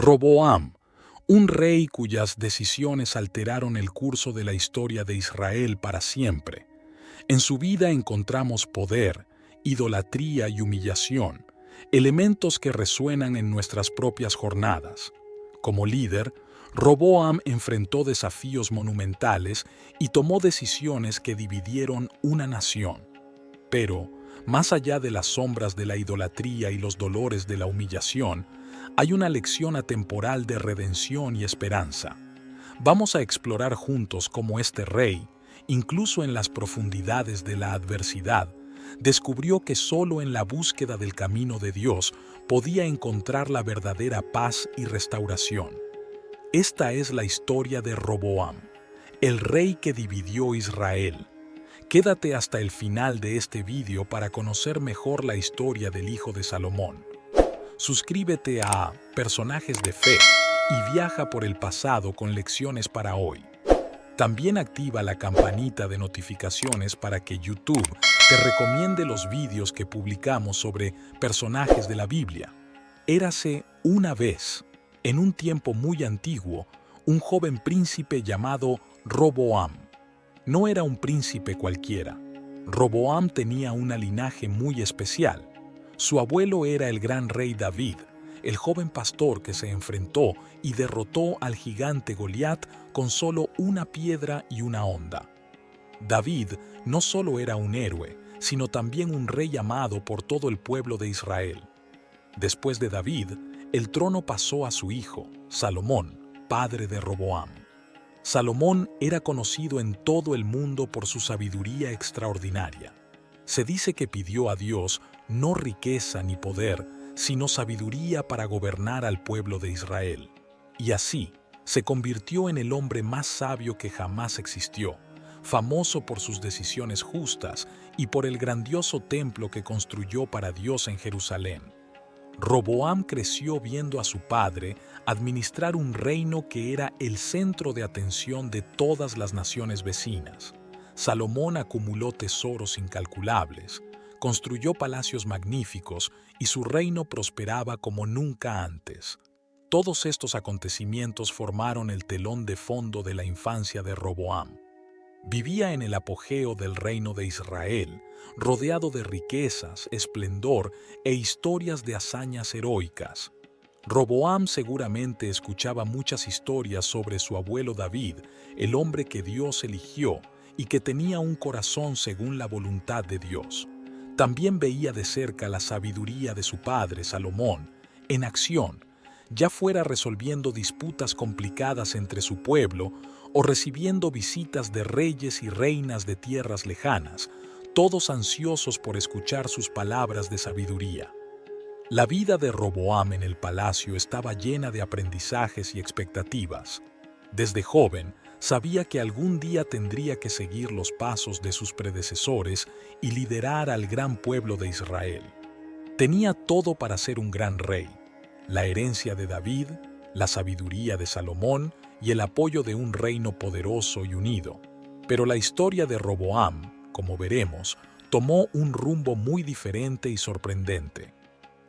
Roboam, un rey cuyas decisiones alteraron el curso de la historia de Israel para siempre. En su vida encontramos poder, idolatría y humillación, elementos que resuenan en nuestras propias jornadas. Como líder, Roboam enfrentó desafíos monumentales y tomó decisiones que dividieron una nación. Pero, más allá de las sombras de la idolatría y los dolores de la humillación, hay una lección atemporal de redención y esperanza. Vamos a explorar juntos cómo este rey, incluso en las profundidades de la adversidad, descubrió que solo en la búsqueda del camino de Dios podía encontrar la verdadera paz y restauración. Esta es la historia de Roboam, el rey que dividió Israel. Quédate hasta el final de este vídeo para conocer mejor la historia del hijo de Salomón. Suscríbete a Personajes de Fe y viaja por el pasado con lecciones para hoy. También activa la campanita de notificaciones para que YouTube te recomiende los vídeos que publicamos sobre personajes de la Biblia. Érase una vez, en un tiempo muy antiguo, un joven príncipe llamado Roboam. No era un príncipe cualquiera. Roboam tenía un linaje muy especial. Su abuelo era el gran rey David, el joven pastor que se enfrentó y derrotó al gigante Goliat con solo una piedra y una honda. David no solo era un héroe, sino también un rey amado por todo el pueblo de Israel. Después de David, el trono pasó a su hijo, Salomón, padre de Roboam. Salomón era conocido en todo el mundo por su sabiduría extraordinaria. Se dice que pidió a Dios no riqueza ni poder, sino sabiduría para gobernar al pueblo de Israel. Y así, se convirtió en el hombre más sabio que jamás existió, famoso por sus decisiones justas y por el grandioso templo que construyó para Dios en Jerusalén. Roboam creció viendo a su padre administrar un reino que era el centro de atención de todas las naciones vecinas. Salomón acumuló tesoros incalculables, construyó palacios magníficos y su reino prosperaba como nunca antes. Todos estos acontecimientos formaron el telón de fondo de la infancia de Roboam. Vivía en el apogeo del reino de Israel, rodeado de riquezas, esplendor e historias de hazañas heroicas. Roboam seguramente escuchaba muchas historias sobre su abuelo David, el hombre que Dios eligió y que tenía un corazón según la voluntad de Dios. También veía de cerca la sabiduría de su padre Salomón, en acción, ya fuera resolviendo disputas complicadas entre su pueblo o recibiendo visitas de reyes y reinas de tierras lejanas, todos ansiosos por escuchar sus palabras de sabiduría. La vida de Roboam en el palacio estaba llena de aprendizajes y expectativas. Desde joven, sabía que algún día tendría que seguir los pasos de sus predecesores y liderar al gran pueblo de Israel. Tenía todo para ser un gran rey: la herencia de David, la sabiduría de Salomón y el apoyo de un reino poderoso y unido. Pero la historia de Roboam, como veremos, tomó un rumbo muy diferente y sorprendente.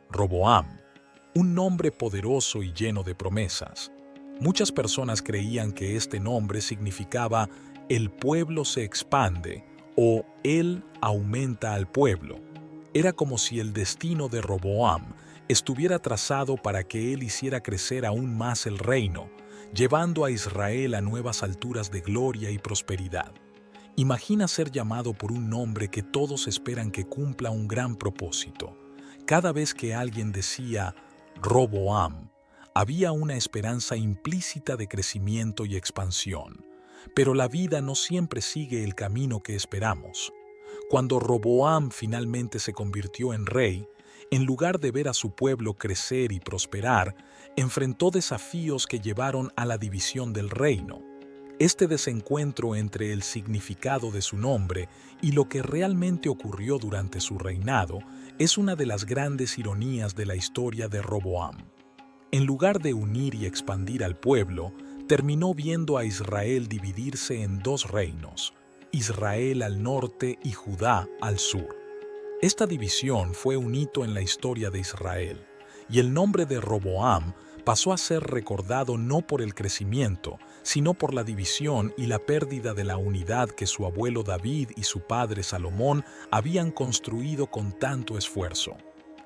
Roboam, un nombre poderoso y lleno de promesas. Muchas personas creían que este nombre significaba «el pueblo se expande» o «él aumenta al pueblo». Era como si el destino de Roboam estuviera trazado para que él hiciera crecer aún más el reino, llevando a Israel a nuevas alturas de gloria y prosperidad. Imagina ser llamado por un nombre que todos esperan que cumpla un gran propósito. Cada vez que alguien decía Roboam, había una esperanza implícita de crecimiento y expansión. Pero la vida no siempre sigue el camino que esperamos. Cuando Roboam finalmente se convirtió en rey, en lugar de ver a su pueblo crecer y prosperar, enfrentó desafíos que llevaron a la división del reino. Este desencuentro entre el significado de su nombre y lo que realmente ocurrió durante su reinado es una de las grandes ironías de la historia de Roboam. En lugar de unir y expandir al pueblo, terminó viendo a Israel dividirse en dos reinos: Israel al norte y Judá al sur. Esta división fue un hito en la historia de Israel, y el nombre de Roboam pasó a ser recordado no por el crecimiento, sino por la división y la pérdida de la unidad que su abuelo David y su padre Salomón habían construido con tanto esfuerzo.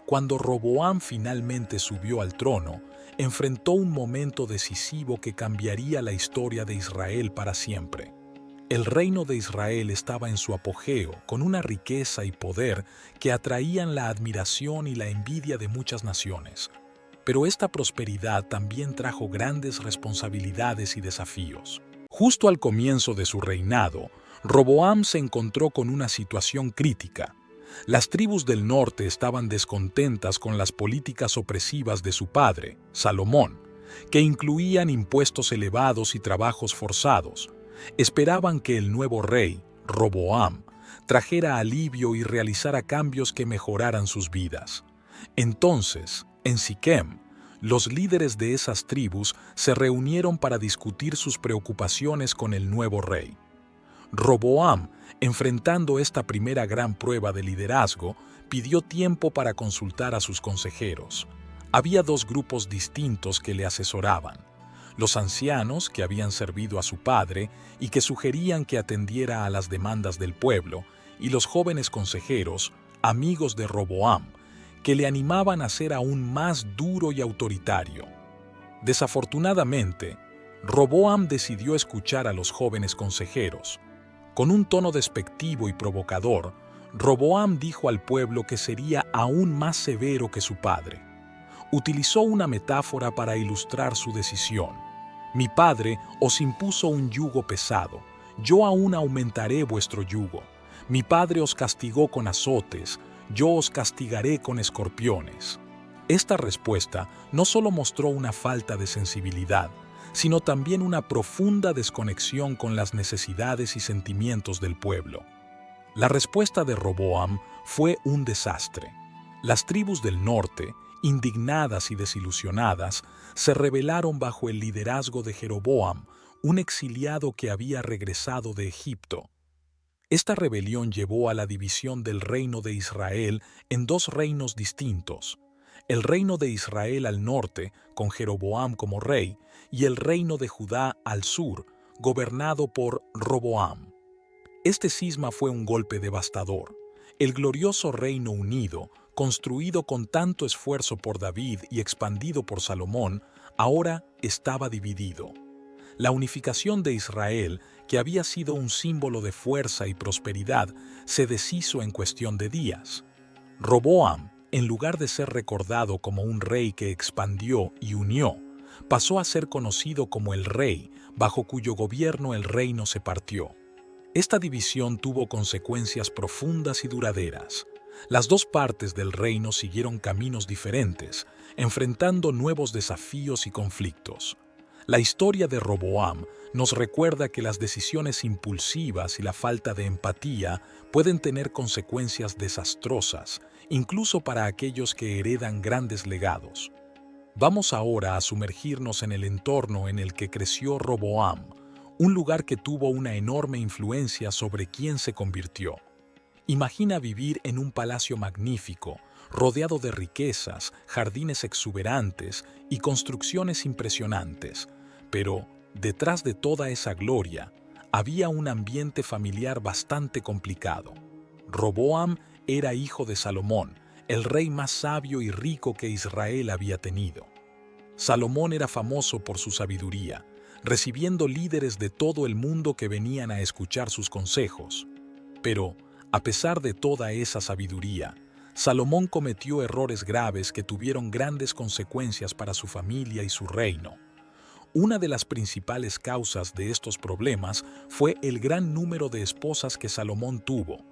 Cuando Roboam finalmente subió al trono, enfrentó un momento decisivo que cambiaría la historia de Israel para siempre. El reino de Israel estaba en su apogeo, con una riqueza y poder que atraían la admiración y la envidia de muchas naciones. Pero esta prosperidad también trajo grandes responsabilidades y desafíos. Justo al comienzo de su reinado, Roboam se encontró con una situación crítica. Las tribus del norte estaban descontentas con las políticas opresivas de su padre, Salomón, que incluían impuestos elevados y trabajos forzados. Esperaban que el nuevo rey, Roboam, trajera alivio y realizara cambios que mejoraran sus vidas. Entonces, en Siquem, los líderes de esas tribus se reunieron para discutir sus preocupaciones con el nuevo rey. Roboam, enfrentando esta primera gran prueba de liderazgo, pidió tiempo para consultar a sus consejeros. Había dos grupos distintos que le asesoraban: los ancianos, que habían servido a su padre y que sugerían que atendiera a las demandas del pueblo, y los jóvenes consejeros, amigos de Roboam, que le animaban a ser aún más duro y autoritario. Desafortunadamente, Roboam decidió escuchar a los jóvenes consejeros. Con un tono despectivo y provocador, Roboam dijo al pueblo que sería aún más severo que su padre. Utilizó una metáfora para ilustrar su decisión. Mi padre os impuso un yugo pesado, yo aún aumentaré vuestro yugo. Mi padre os castigó con azotes, yo os castigaré con escorpiones. Esta respuesta no solo mostró una falta de sensibilidad, sino también una profunda desconexión con las necesidades y sentimientos del pueblo. La respuesta de Roboam fue un desastre. Las tribus del norte, indignadas y desilusionadas, se rebelaron bajo el liderazgo de Jeroboam, un exiliado que había regresado de Egipto. Esta rebelión llevó a la división del reino de Israel en dos reinos distintos: el reino de Israel al norte, con Jeroboam como rey, y el reino de Judá al sur, gobernado por Roboam. Este cisma fue un golpe devastador. El glorioso Reino Unido, construido con tanto esfuerzo por David y expandido por Salomón, ahora estaba dividido. La unificación de Israel, que había sido un símbolo de fuerza y prosperidad, se deshizo en cuestión de días. Roboam, en lugar de ser recordado como un rey que expandió y unió, pasó a ser conocido como el rey, bajo cuyo gobierno el reino se partió. Esta división tuvo consecuencias profundas y duraderas. Las dos partes del reino siguieron caminos diferentes, enfrentando nuevos desafíos y conflictos. La historia de Roboam nos recuerda que las decisiones impulsivas y la falta de empatía pueden tener consecuencias desastrosas, incluso para aquellos que heredan grandes legados. Vamos ahora a sumergirnos en el entorno en el que creció Roboam, un lugar que tuvo una enorme influencia sobre quién se convirtió. Imagina vivir en un palacio magnífico, rodeado de riquezas, jardines exuberantes y construcciones impresionantes. Pero, detrás de toda esa gloria, había un ambiente familiar bastante complicado. Roboam era hijo de Salomón, el rey más sabio y rico que Israel había tenido. Salomón era famoso por su sabiduría, recibiendo líderes de todo el mundo que venían a escuchar sus consejos. Pero, a pesar de toda esa sabiduría, Salomón cometió errores graves que tuvieron grandes consecuencias para su familia y su reino. Una de las principales causas de estos problemas fue el gran número de esposas que Salomón tuvo.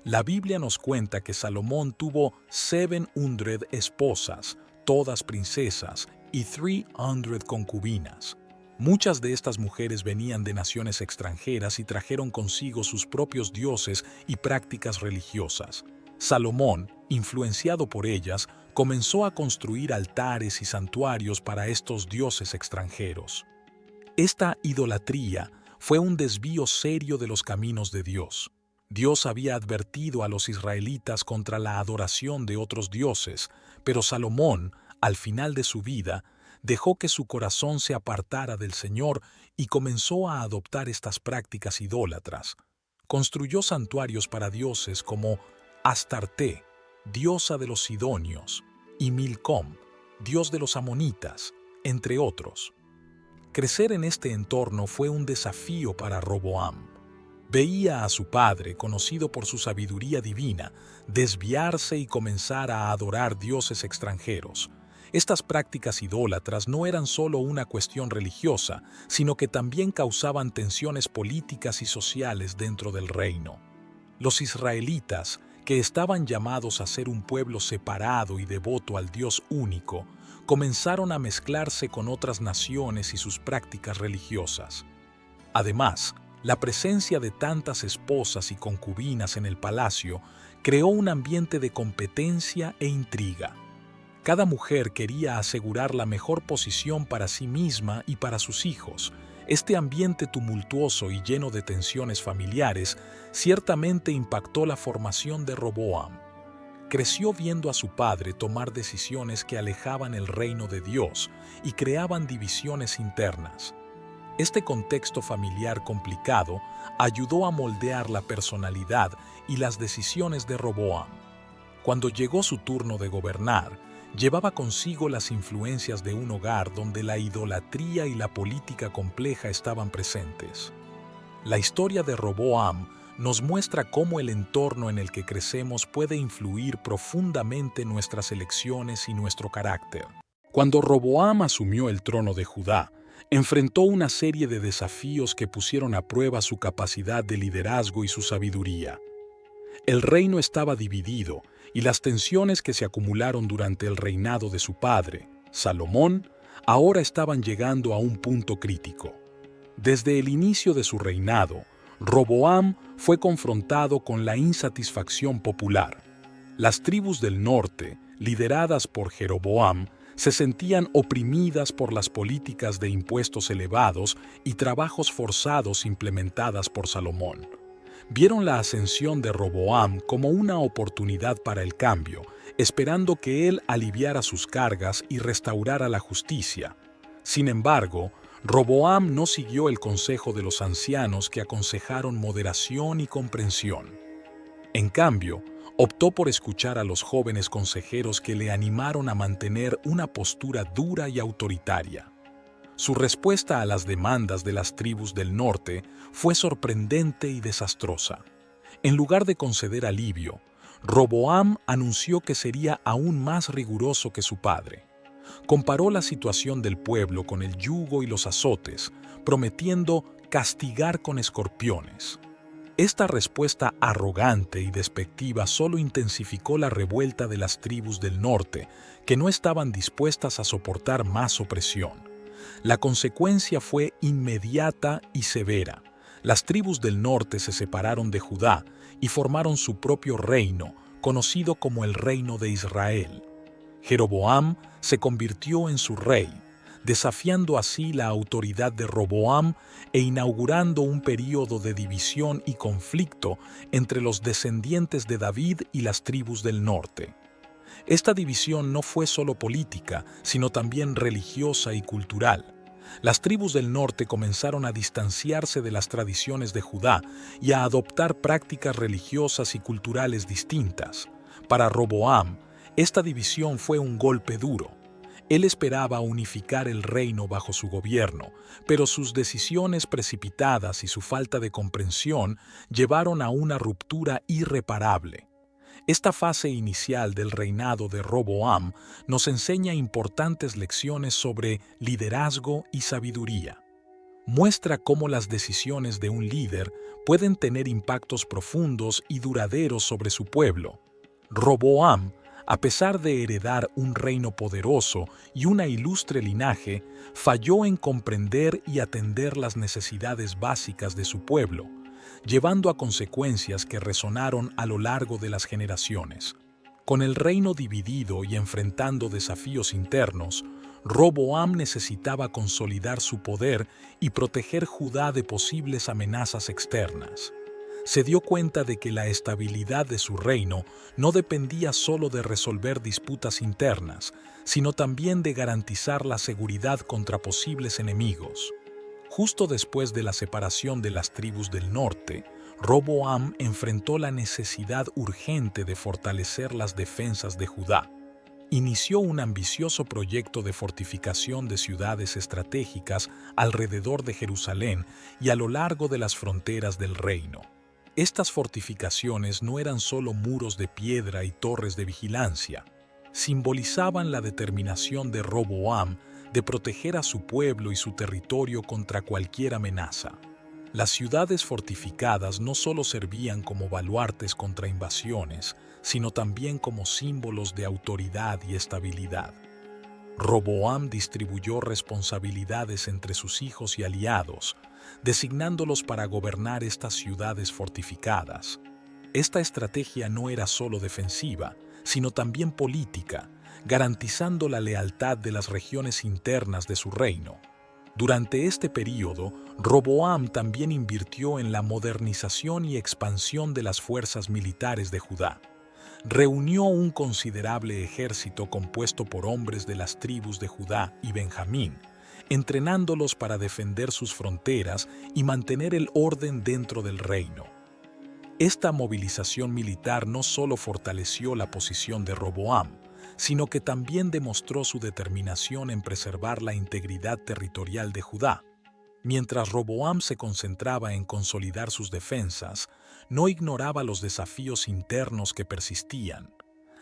La Biblia nos cuenta que Salomón tuvo 700 esposas, todas princesas, y 300 concubinas. Muchas de estas mujeres venían de naciones extranjeras y trajeron consigo sus propios dioses y prácticas religiosas. Salomón, influenciado por ellas, comenzó a construir altares y santuarios para estos dioses extranjeros. Esta idolatría fue un desvío serio de los caminos de Dios. Dios había advertido a los israelitas contra la adoración de otros dioses, pero Salomón, al final de su vida, dejó que su corazón se apartara del Señor y comenzó a adoptar estas prácticas idólatras. Construyó santuarios para dioses como Astarte, diosa de los sidonios, y Milcom, dios de los amonitas, entre otros. Crecer en este entorno fue un desafío para Roboam. Veía a su padre, conocido por su sabiduría divina, desviarse y comenzar a adorar dioses extranjeros. Estas prácticas idólatras no eran solo una cuestión religiosa, sino que también causaban tensiones políticas y sociales dentro del reino. Los israelitas, que estaban llamados a ser un pueblo separado y devoto al Dios único, comenzaron a mezclarse con otras naciones y sus prácticas religiosas. Además, la presencia de tantas esposas y concubinas en el palacio creó un ambiente de competencia e intriga. Cada mujer quería asegurar la mejor posición para sí misma y para sus hijos. Este ambiente tumultuoso y lleno de tensiones familiares ciertamente impactó la formación de Roboam. Creció viendo a su padre tomar decisiones que alejaban el reino de Dios y creaban divisiones internas. Este contexto familiar complicado ayudó a moldear la personalidad y las decisiones de Roboam. Cuando llegó su turno de gobernar, llevaba consigo las influencias de un hogar donde la idolatría y la política compleja estaban presentes. La historia de Roboam nos muestra cómo el entorno en el que crecemos puede influir profundamente en nuestras elecciones y nuestro carácter. Cuando Roboam asumió el trono de Judá, enfrentó una serie de desafíos que pusieron a prueba su capacidad de liderazgo y su sabiduría. El reino estaba dividido y las tensiones que se acumularon durante el reinado de su padre, Salomón, ahora estaban llegando a un punto crítico. Desde el inicio de su reinado, Roboam fue confrontado con la insatisfacción popular. Las tribus del norte, lideradas por Jeroboam, se sentían oprimidas por las políticas de impuestos elevados y trabajos forzados implementadas por Salomón. Vieron la ascensión de Roboam como una oportunidad para el cambio, esperando que él aliviara sus cargas y restaurara la justicia. Sin embargo, Roboam no siguió el consejo de los ancianos que aconsejaron moderación y comprensión. En cambio, optó por escuchar a los jóvenes consejeros que le animaron a mantener una postura dura y autoritaria. Su respuesta a las demandas de las tribus del norte fue sorprendente y desastrosa. En lugar de conceder alivio, Roboam anunció que sería aún más riguroso que su padre. Comparó la situación del pueblo con el yugo y los azotes, prometiendo castigar con escorpiones. Esta respuesta arrogante y despectiva solo intensificó la revuelta de las tribus del norte, que no estaban dispuestas a soportar más opresión. La consecuencia fue inmediata y severa. Las tribus del norte se separaron de Judá y formaron su propio reino, conocido como el Reino de Israel. Jeroboam se convirtió en su rey, desafiando así la autoridad de Roboam e inaugurando un período de división y conflicto entre los descendientes de David y las tribus del norte. Esta división no fue solo política, sino también religiosa y cultural. Las tribus del norte comenzaron a distanciarse de las tradiciones de Judá y a adoptar prácticas religiosas y culturales distintas. Para Roboam, esta división fue un golpe duro. Él esperaba unificar el reino bajo su gobierno, pero sus decisiones precipitadas y su falta de comprensión llevaron a una ruptura irreparable. Esta fase inicial del reinado de Roboam nos enseña importantes lecciones sobre liderazgo y sabiduría. Muestra cómo las decisiones de un líder pueden tener impactos profundos y duraderos sobre su pueblo. Roboam, a pesar de heredar un reino poderoso y una ilustre linaje, falló en comprender y atender las necesidades básicas de su pueblo, llevando a consecuencias que resonaron a lo largo de las generaciones. Con el reino dividido y enfrentando desafíos internos, Roboam necesitaba consolidar su poder y proteger Judá de posibles amenazas externas. se dio cuenta de que la estabilidad de su reino no dependía solo de resolver disputas internas, sino también de garantizar la seguridad contra posibles enemigos. Justo después de la separación de las tribus del norte, Roboam enfrentó la necesidad urgente de fortalecer las defensas de Judá. Inició un ambicioso proyecto de fortificación de ciudades estratégicas alrededor de Jerusalén y a lo largo de las fronteras del reino. Estas fortificaciones no eran solo muros de piedra y torres de vigilancia, simbolizaban la determinación de Roboam de proteger a su pueblo y su territorio contra cualquier amenaza. Las ciudades fortificadas no solo servían como baluartes contra invasiones, sino también como símbolos de autoridad y estabilidad. Roboam distribuyó responsabilidades entre sus hijos y aliados, designándolos para gobernar estas ciudades fortificadas. Esta estrategia no era solo defensiva, sino también política, garantizando la lealtad de las regiones internas de su reino. Durante este período, Roboam también invirtió en la modernización y expansión de las fuerzas militares de Judá. Reunió un considerable ejército compuesto por hombres de las tribus de Judá y Benjamín, entrenándolos para defender sus fronteras y mantener el orden dentro del reino. Esta movilización militar no solo fortaleció la posición de Roboam, sino que también demostró su determinación en preservar la integridad territorial de Judá. Mientras Roboam se concentraba en consolidar sus defensas, no ignoraba los desafíos internos que persistían.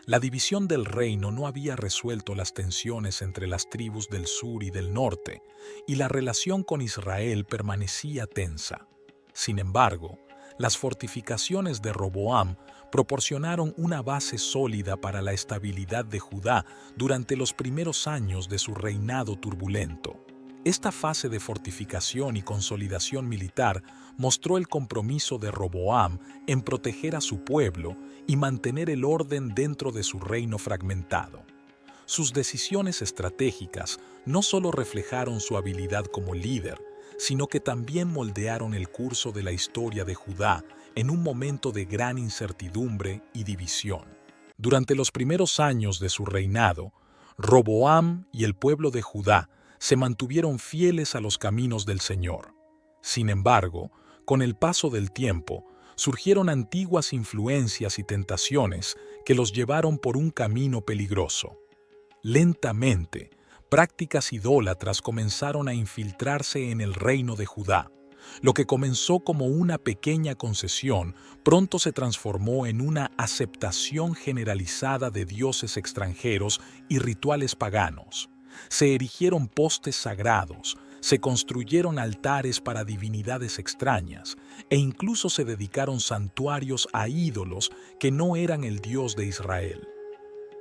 La división del reino no había resuelto las tensiones entre las tribus del sur y del norte, y la relación con Israel permanecía tensa. Sin embargo, las fortificaciones de Roboam proporcionaron una base sólida para la estabilidad de Judá durante los primeros años de su reinado turbulento. Esta fase de fortificación y consolidación militar mostró el compromiso de Roboam en proteger a su pueblo y mantener el orden dentro de su reino fragmentado. Sus decisiones estratégicas no solo reflejaron su habilidad como líder, sino que también moldearon el curso de la historia de Judá en un momento de gran incertidumbre y división. Durante los primeros años de su reinado, Roboam y el pueblo de Judá se mantuvieron fieles a los caminos del Señor. Sin embargo, con el paso del tiempo, surgieron antiguas influencias y tentaciones que los llevaron por un camino peligroso. Lentamente, prácticas idólatras comenzaron a infiltrarse en el reino de Judá. Lo que comenzó como una pequeña concesión, pronto se transformó en una aceptación generalizada de dioses extranjeros y rituales paganos. Se erigieron postes sagrados, se construyeron altares para divinidades extrañas e incluso se dedicaron santuarios a ídolos que no eran el Dios de Israel.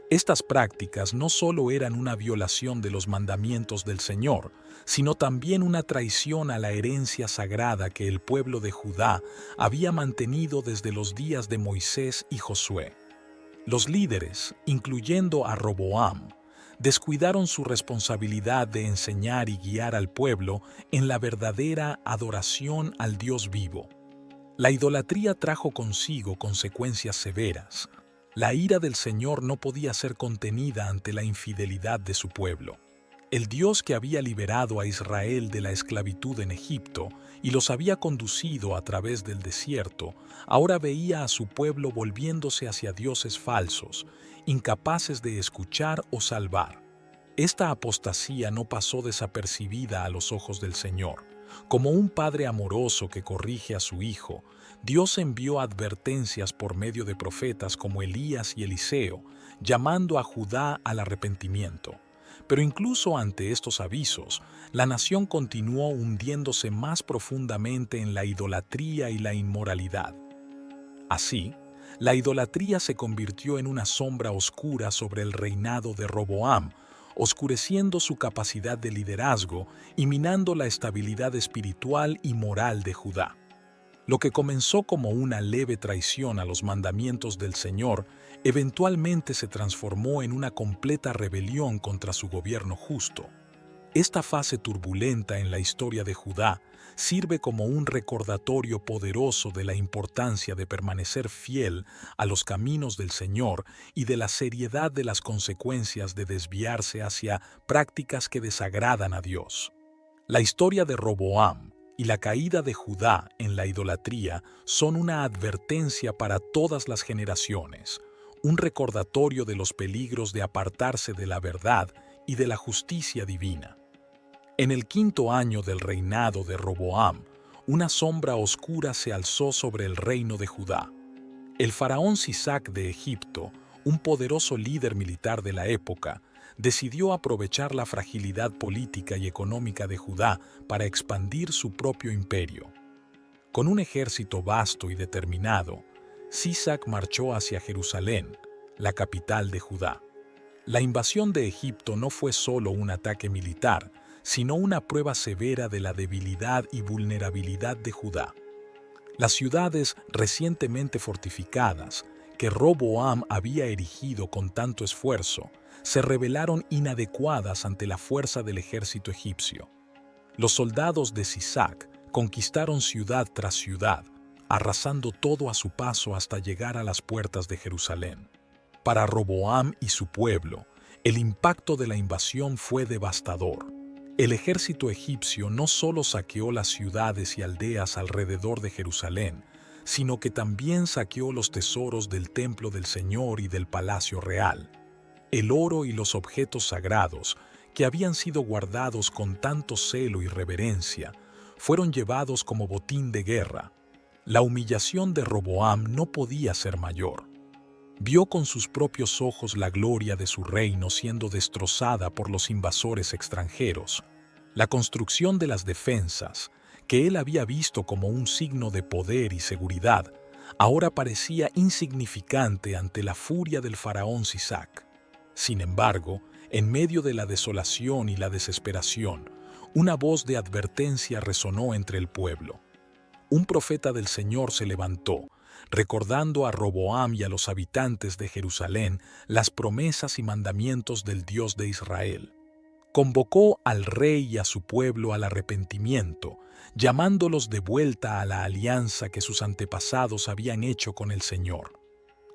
Estas prácticas no solo eran una violación de los mandamientos del Señor, sino también una traición a la herencia sagrada que el pueblo de Judá había mantenido desde los días de Moisés y Josué. Los líderes, incluyendo a Roboam, descuidaron su responsabilidad de enseñar y guiar al pueblo en la verdadera adoración al Dios vivo. La idolatría trajo consigo consecuencias severas. La ira del Señor no podía ser contenida ante la infidelidad de su pueblo. El Dios que había liberado a Israel de la esclavitud en Egipto y los había conducido a través del desierto, ahora veía a su pueblo volviéndose hacia dioses falsos, incapaces de escuchar o salvar. Esta apostasía no pasó desapercibida a los ojos del Señor. Como un padre amoroso que corrige a su hijo, Dios envió advertencias por medio de profetas como Elías y Eliseo, llamando a Judá al arrepentimiento. Pero incluso ante estos avisos, la nación continuó hundiéndose más profundamente en la idolatría y la inmoralidad. Así, la idolatría se convirtió en una sombra oscura sobre el reinado de Roboam, oscureciendo su capacidad de liderazgo y minando la estabilidad espiritual y moral de Judá. Lo que comenzó como una leve traición a los mandamientos del Señor, eventualmente se transformó en una completa rebelión contra su gobierno justo. Esta fase turbulenta en la historia de Judá sirve como un recordatorio poderoso de la importancia de permanecer fiel a los caminos del Señor y de la seriedad de las consecuencias de desviarse hacia prácticas que desagradan a Dios. La historia de Roboam y la caída de Judá en la idolatría son una advertencia para todas las generaciones, un recordatorio de los peligros de apartarse de la verdad y de la justicia divina. En el 5.º año del reinado de Roboam, una sombra oscura se alzó sobre el reino de Judá. El faraón Sisac de Egipto, un poderoso líder militar de la época, decidió aprovechar la fragilidad política y económica de Judá para expandir su propio imperio. Con un ejército vasto y determinado, Sisac marchó hacia Jerusalén, la capital de Judá. La invasión de Egipto no fue solo un ataque militar, sino una prueba severa de la debilidad y vulnerabilidad de Judá. Las ciudades recientemente fortificadas, que Roboam había erigido con tanto esfuerzo, se revelaron inadecuadas ante la fuerza del ejército egipcio. Los soldados de Sisac conquistaron ciudad tras ciudad, arrasando todo a su paso hasta llegar a las puertas de Jerusalén. Para Roboam y su pueblo, el impacto de la invasión fue devastador. El ejército egipcio no solo saqueó las ciudades y aldeas alrededor de Jerusalén, sino que también saqueó los tesoros del templo del Señor y del palacio real. El oro y los objetos sagrados, que habían sido guardados con tanto celo y reverencia, fueron llevados como botín de guerra. La humillación de Roboam no podía ser mayor. Vio con sus propios ojos la gloria de su reino siendo destrozada por los invasores extranjeros. La construcción de las defensas, que él había visto como un signo de poder y seguridad, ahora parecía insignificante ante la furia del faraón Sisac. Sin embargo, en medio de la desolación y la desesperación, una voz de advertencia resonó entre el pueblo. Un profeta del Señor se levantó, recordando a Roboam y a los habitantes de Jerusalén las promesas y mandamientos del Dios de Israel. Convocó al rey y a su pueblo al arrepentimiento, llamándolos de vuelta a la alianza que sus antepasados habían hecho con el Señor.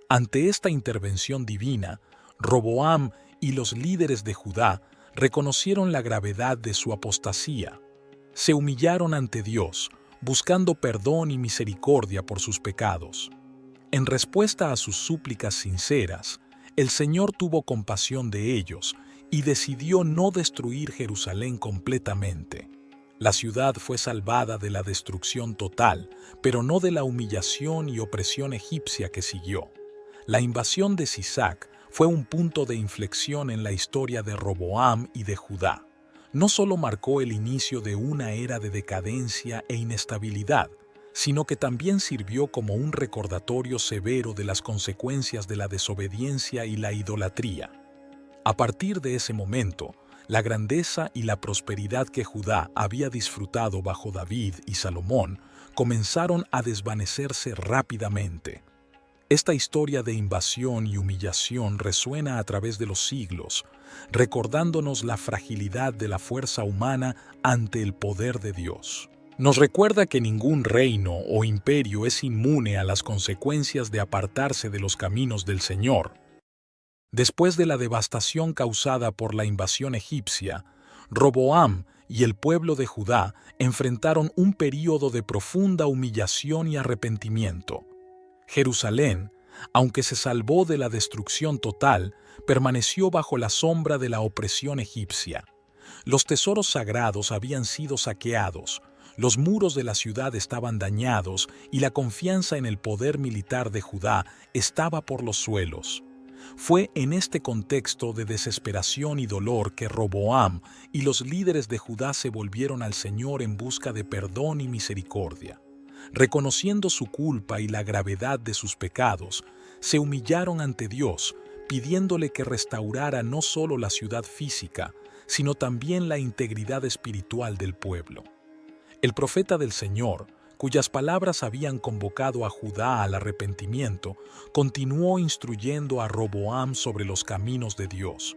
Ante esta intervención divina, Roboam y los líderes de Judá reconocieron la gravedad de su apostasía. Se humillaron ante Dios, buscando perdón y misericordia por sus pecados. En respuesta a sus súplicas sinceras, el Señor tuvo compasión de ellos y decidió no destruir Jerusalén completamente. La ciudad fue salvada de la destrucción total, pero no de la humillación y opresión egipcia que siguió. La invasión de Sisac fue un punto de inflexión en la historia de Roboam y de Judá. No solo marcó el inicio de una era de decadencia e inestabilidad, sino que también sirvió como un recordatorio severo de las consecuencias de la desobediencia y la idolatría. A partir de ese momento, la grandeza y la prosperidad que Judá había disfrutado bajo David y Salomón comenzaron a desvanecerse rápidamente. Esta historia de invasión y humillación resuena a través de los siglos, recordándonos la fragilidad de la fuerza humana ante el poder de Dios. Nos recuerda que ningún reino o imperio es inmune a las consecuencias de apartarse de los caminos del Señor. Después de la devastación causada por la invasión egipcia, Roboam y el pueblo de Judá enfrentaron un período de profunda humillación y arrepentimiento. Jerusalén, aunque se salvó de la destrucción total, permaneció bajo la sombra de la opresión egipcia. Los tesoros sagrados habían sido saqueados, los muros de la ciudad estaban dañados y la confianza en el poder militar de Judá estaba por los suelos. Fue en este contexto de desesperación y dolor que Roboam y los líderes de Judá se volvieron al Señor en busca de perdón y misericordia. Reconociendo su culpa y la gravedad de sus pecados, se humillaron ante Dios, pidiéndole que restaurara no solo la ciudad física, sino también la integridad espiritual del pueblo. El profeta del Señor, cuyas palabras habían convocado a Judá al arrepentimiento, continuó instruyendo a Roboam sobre los caminos de Dios.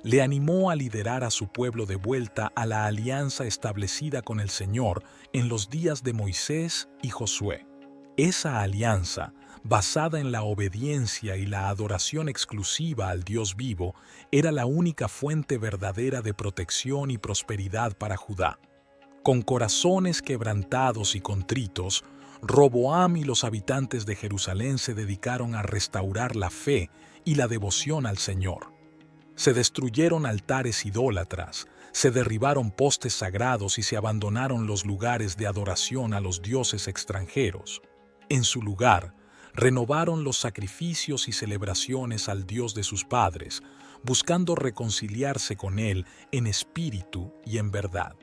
le animó a liderar a su pueblo de vuelta a la alianza establecida con el Señor en los días de Moisés y Josué. Esa alianza, basada en la obediencia y la adoración exclusiva al Dios vivo, era la única fuente verdadera de protección y prosperidad para Judá. Con corazones quebrantados y contritos, Roboam y los habitantes de Jerusalén se dedicaron a restaurar la fe y la devoción al Señor. Se destruyeron altares idólatras, se derribaron postes sagrados y se abandonaron los lugares de adoración a los dioses extranjeros. En su lugar, renovaron los sacrificios y celebraciones al Dios de sus padres, buscando reconciliarse con Él en espíritu y en verdad.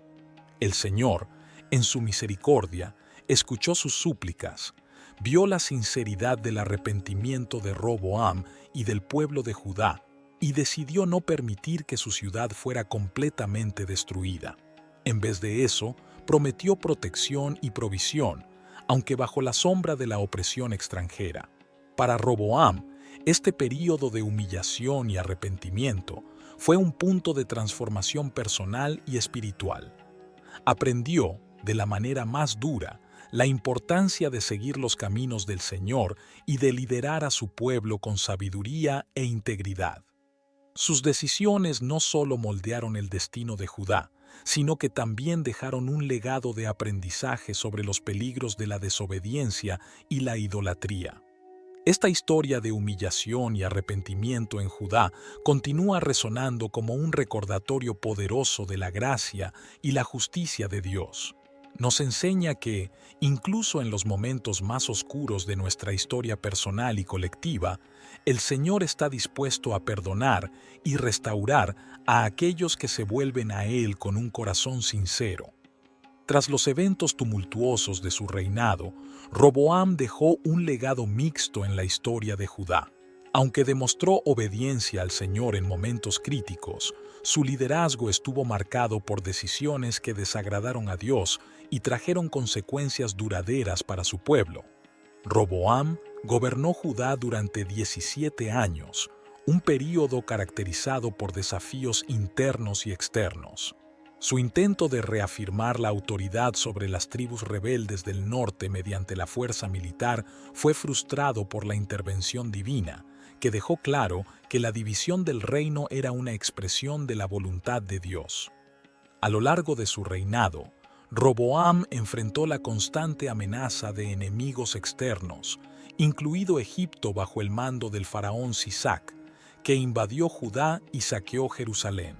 El Señor, en su misericordia, escuchó sus súplicas, vio la sinceridad del arrepentimiento de Roboam y del pueblo de Judá, y decidió no permitir que su ciudad fuera completamente destruida. En vez de eso, prometió protección y provisión, aunque bajo la sombra de la opresión extranjera. Para Roboam, este período de humillación y arrepentimiento fue un punto de transformación personal y espiritual. Aprendió, de la manera más dura, la importancia de seguir los caminos del Señor y de liderar a su pueblo con sabiduría e integridad. Sus decisiones no solo moldearon el destino de Judá, sino que también dejaron un legado de aprendizaje sobre los peligros de la desobediencia y la idolatría. Esta historia de humillación y arrepentimiento en Judá continúa resonando como un recordatorio poderoso de la gracia y la justicia de Dios. Nos enseña que, incluso en los momentos más oscuros de nuestra historia personal y colectiva, el Señor está dispuesto a perdonar y restaurar a aquellos que se vuelven a Él con un corazón sincero. Tras los eventos tumultuosos de su reinado, Roboam dejó un legado mixto en la historia de Judá. Aunque demostró obediencia al Señor en momentos críticos, su liderazgo estuvo marcado por decisiones que desagradaron a Dios y trajeron consecuencias duraderas para su pueblo. Roboam gobernó Judá durante 17 años, un período caracterizado por desafíos internos y externos. Su intento de reafirmar la autoridad sobre las tribus rebeldes del norte mediante la fuerza militar fue frustrado por la intervención divina, que dejó claro que la división del reino era una expresión de la voluntad de Dios. A lo largo de su reinado, Roboam enfrentó la constante amenaza de enemigos externos, incluido Egipto bajo el mando del faraón Sisac, que invadió Judá y saqueó Jerusalén.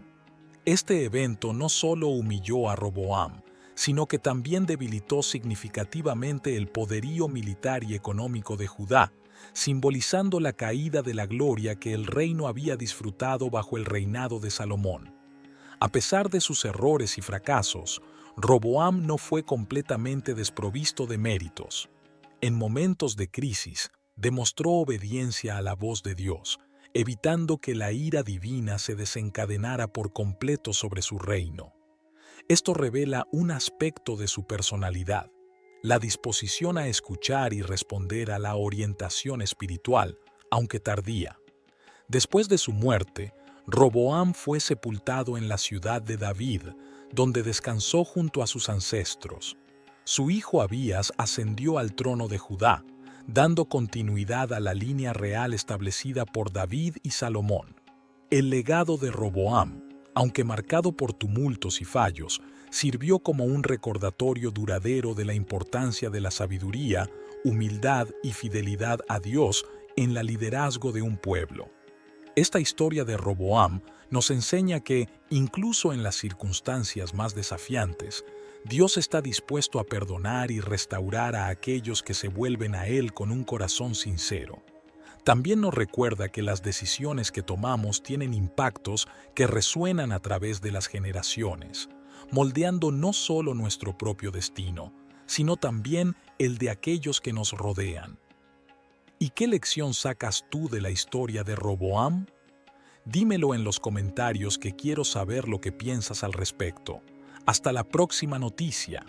Este evento no solo humilló a Roboam, sino que también debilitó significativamente el poderío militar y económico de Judá, simbolizando la caída de la gloria que el reino había disfrutado bajo el reinado de Salomón. A pesar de sus errores y fracasos, Roboam no fue completamente desprovisto de méritos. En momentos de crisis, demostró obediencia a la voz de Dios, evitando que la ira divina se desencadenara por completo sobre su reino. Esto revela un aspecto de su personalidad, la disposición a escuchar y responder a la orientación espiritual, aunque tardía. Después de su muerte, Roboam fue sepultado en la ciudad de David, donde descansó junto a sus ancestros. Su hijo Abías ascendió al trono de Judá, dando continuidad a la línea real establecida por David y Salomón. El legado de Roboam, aunque marcado por tumultos y fallos, sirvió como un recordatorio duradero de la importancia de la sabiduría, humildad y fidelidad a Dios en el liderazgo de un pueblo. Esta historia de Roboam nos enseña que, incluso en las circunstancias más desafiantes, Dios está dispuesto a perdonar y restaurar a aquellos que se vuelven a Él con un corazón sincero. También nos recuerda que las decisiones que tomamos tienen impactos que resuenan a través de las generaciones, moldeando no solo nuestro propio destino, sino también el de aquellos que nos rodean. ¿Y qué lección sacas tú de la historia de Roboam? Dímelo en los comentarios, que quiero saber lo que piensas al respecto. Hasta la próxima noticia.